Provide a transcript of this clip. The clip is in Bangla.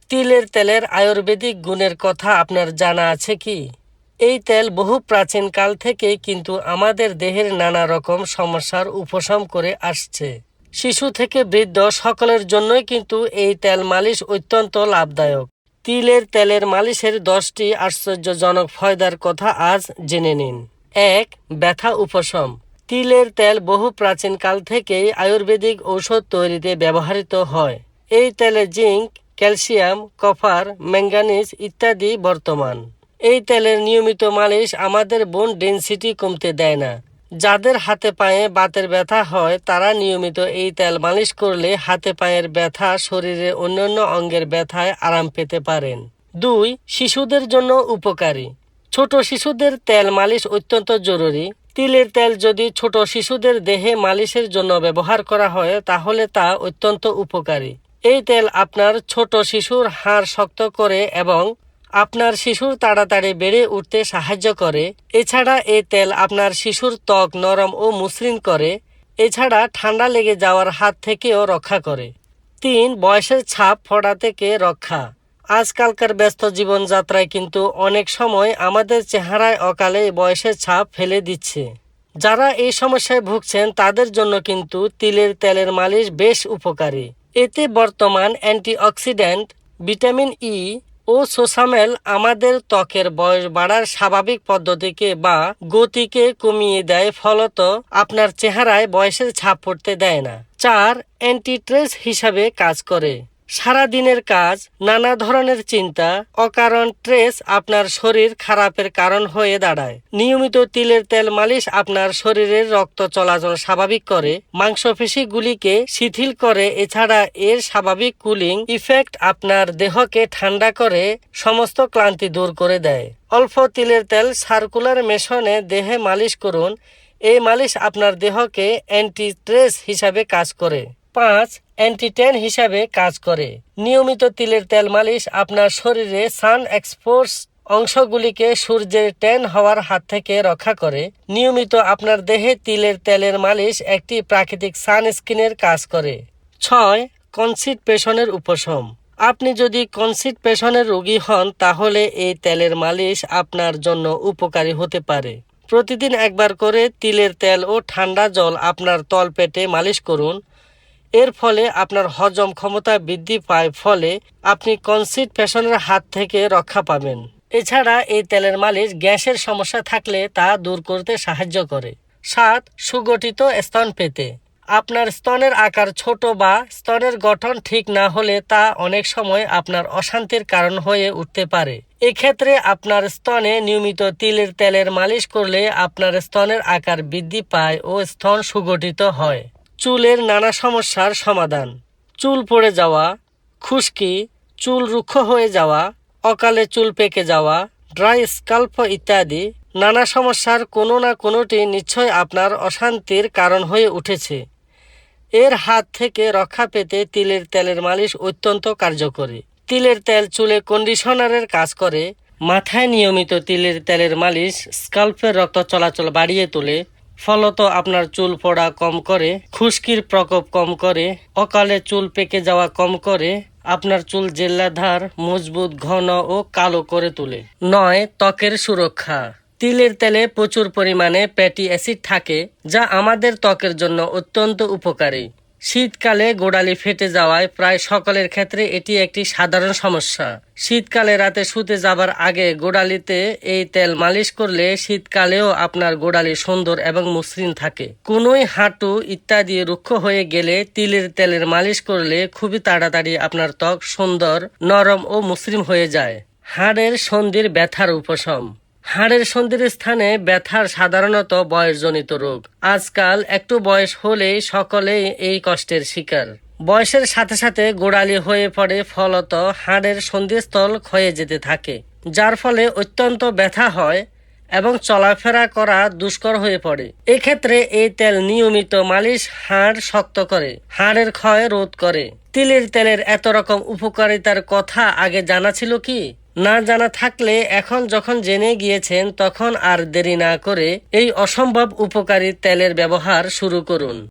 তিলের তেলের আয়ুর্বেদিক গুণের কথা আপনার জানা আছে কি? এই তেল বহু প্রাচীন কাল থেকে কিন্তু আমাদের দেহের নানা রকম সমস্যার উপশম করে আসছে। শিশু থেকে বৃদ্ধ সকলের জন্যই কিন্তু এই তেল মালিশ অত্যন্ত লাভদায়ক। তিলের তেলের মালিশের 10টি আশ্চর্যজনক ফায়দার কথা আজ জেনে নিন। 1. ব্যথা উপশম। তিলের তেল বহু প্রাচীন কাল থেকেই আয়ুর্বেদিক ঔষধ তৈরিতে ব্যবহৃত হয়। এই তেলে জিঙ্ক, ক্যালসিয়াম, কপার, ম্যাঙ্গানিজ ইত্যাদি বর্তমান। এই তেলের নিয়মিত মালিশ আমাদের বোন ডেনসিটি কমতে দেয় না। যাদের হাতে পায়ে বাতের ব্যথা হয় তারা নিয়মিত এই তেল মালিশ করলে হাতে পায়ের ব্যথা, শরীরের অন্যান্য অঙ্গের ব্যথায় আরাম পেতে পারেন। 2. শিশুদের জন্য উপকারী। ছোট শিশুদের তেল মালিশ অত্যন্ত জরুরি। তিলের তেল যদি ছোট শিশুদের দেহে মালিশের জন্য ব্যবহার করা হয় তাহলে তা অত্যন্ত উপকারী। এই তেল আপনার ছোট শিশুর হাড় শক্ত করে এবং আপনার শিশুর তাড়াতাড়ি বেড়ে উঠতে সাহায্য করে। এছাড়া এই তেল আপনার শিশুর ত্বক নরম ও মসৃণ করে। এছাড়া ঠান্ডা লেগে যাওয়ার হাত থেকেও রক্ষা করে। 3. বয়সের ছাপ পড়া থেকে রক্ষা। আজকালকার ব্যস্ত জীবনযাত্রায় কিন্তু অনেক সময় আমাদের চেহারায় অকালে বয়সের ছাপ ফেলে দিচ্ছে। যারা এই সমস্যায় ভুগছেন তাদের জন্য কিন্তু তিলের তেলের মালিশ বেশ উপকারী। এতে বর্তমান অ্যান্টিঅক্সিডেন্ট, ভিটামিন ই ও সোসামেল আমাদের ত্বকের বয়স বাড়ার স্বাভাবিক পদ্ধতিকে বা গতিকে কমিয়ে দেয়, ফলত আপনার চেহারায় বয়সের ছাপ পড়তে দেয় না। 4. অ্যান্টি স্ট্রেস হিসাবে কাজ করে। সারা দিনের কাজ, নানা ধরনের চিন্তা, অকারণ স্ট্রেস আপনার শরীর খারাপের কারণ হয়ে দাঁড়ায়। নিয়মিত তিলের তেল মালিশ আপনার শরীরের রক্ত চলাচল স্বাভাবিক করে, মাংসপেশিগুলিকে শিথিল করে। এছাড়া এর স্বাভাবিক কুলিং ইফেক্ট আপনার দেহকে ঠান্ডা করে সমস্ত ক্লান্তি দূর করে দেয়। অল্প তিলের তেল সার্কুলার মেশনে দেহে মালিশ করুন। এই মালিশ আপনার দেহকে অ্যান্টি স্ট্রেস হিসাবে কাজ করে। 5. অ্যান্টি-ট্যান হিসাবে কাজ করে। নিয়মিত তিলের তেল মালিশ আপনার শরীরে সান এক্সপোজ অংশগুলিকে সূর্যের ট্যান হওয়ার হাত থেকে রক্ষা করে। নিয়মিত আপনার দেহে তিলের তেলের মালিশ একটি প্রাকৃতিক সানস্ক্রিনের কাজ করে। 6. কনস্টিপেশনের উপশম। আপনি যদি কনস্টিপেশনের রোগী হন তাহলে এই তেলের মালিশ আপনার জন্য উপকারী হতে পারে। প্রতিদিন একবার করে তিলের তেল ও ঠান্ডা জল আপনার তলপেটে মালিশ করুন। এর ফলে আপনার হজম ক্ষমতা বৃদ্ধি পায়, ফলে আপনি কনস্টিপেশনের হাত থেকে রক্ষা পাবেন। এছাড়া এই তেলের মালিশ গ্যাসের সমস্যা থাকলে তা দূর করতে সাহায্য করে। 7. সুগঠিত স্তন পেতে। আপনার স্তনের আকার ছোট বা স্তনের গঠন ঠিক না হলে তা অনেক সময় আপনার অশান্তির কারণ হয়ে উঠতে পারে। এক্ষেত্রে আপনার স্তনে নিয়মিত তিলের তেলের মালিশ করলে আপনার স্তনের আকার বৃদ্ধি পায় ও স্তন সুগঠিত হয়। চুলের নানা সমস্যার সমাধান। চুল পড়ে যাওয়া, খুশকি, চুল রুক্ষ হয়ে যাওয়া, অকালে চুল পেকে যাওয়া, ড্রাই স্কাল্প ইত্যাদি নানা সমস্যার কোনো না কোনোটি নিশ্চয় আপনার অশান্তির কারণ হয়ে উঠেছে। এর হাত থেকে রক্ষা পেতে তিলের তেলের মালিশ অত্যন্ত কার্যকরী। তিলের তেল চুলে কন্ডিশনারের কাজ করে। মাথায় নিয়মিত তিলের তেলের মালিশ স্কাল্পের রক্ত চলাচল বাড়িয়ে তোলে, ফলত আপনার চুল পড়া কম করে, খুশকির প্রকোপ কম করে, অকালে চুল পেকে যাওয়া কম করে, আপনার চুল জেল্লাধার, মজবুত, ঘন ও কালো করে তোলে। 9. ত্বকের সুরক্ষা। তিলের তেলে প্রচুর পরিমাণে ফ্যাটি অ্যাসিড থাকে যা আমাদের ত্বকের জন্য অত্যন্ত উপকারী। শীতকালে গোড়ালি ফেটে যাওয়ায় প্রায় সকলের ক্ষেত্রে এটি একটি সাধারণ সমস্যা। শীতকালে রাতে শুতে যাবার আগে গোড়ালিতে এই তেল মালিশ করলে শীতকালেও আপনার গোড়ালি সুন্দর এবং মসৃণ থাকে। কোনোই, হাঁটু ইত্যাদি রুক্ষ হয়ে গেলে তিলের তেলের মালিশ করলে খুবই তাড়াতাড়ি আপনার ত্বক সুন্দর, নরম ও মসৃণ হয়ে যায়। হাড়ের সন্ধির ব্যথার উপশম। হাড়ের সন্ধির স্থানে ব্যথার সাধারণত বয়সজনিত রোগ। আজকাল একটু বয়স হলেই সকলেই এই কষ্টের শিকার। বয়সের সাথে সাথে গোড়ালি হয়ে পড়ে, ফলত হাড়ের সন্ধিস্থল ক্ষয়ে যেতে থাকে, যার ফলে অত্যন্ত ব্যথা হয় এবং চলাফেরা করা দুষ্কর হয়ে পড়ে। এক্ষেত্রে এই তেল নিয়মিত মালিশ হাড় শক্ত করে, হাড়ের ক্ষয় রোধ করে। তিলের তেলের এত রকম উপকারিতার কথা আগে জানা ছিল কি? না জানা থাকলে এখন যখন জেনে গিয়েছেন তখন আর দেরি না করে এই অসম্ভব উপকারী তেলের ব্যবহার শুরু করুন।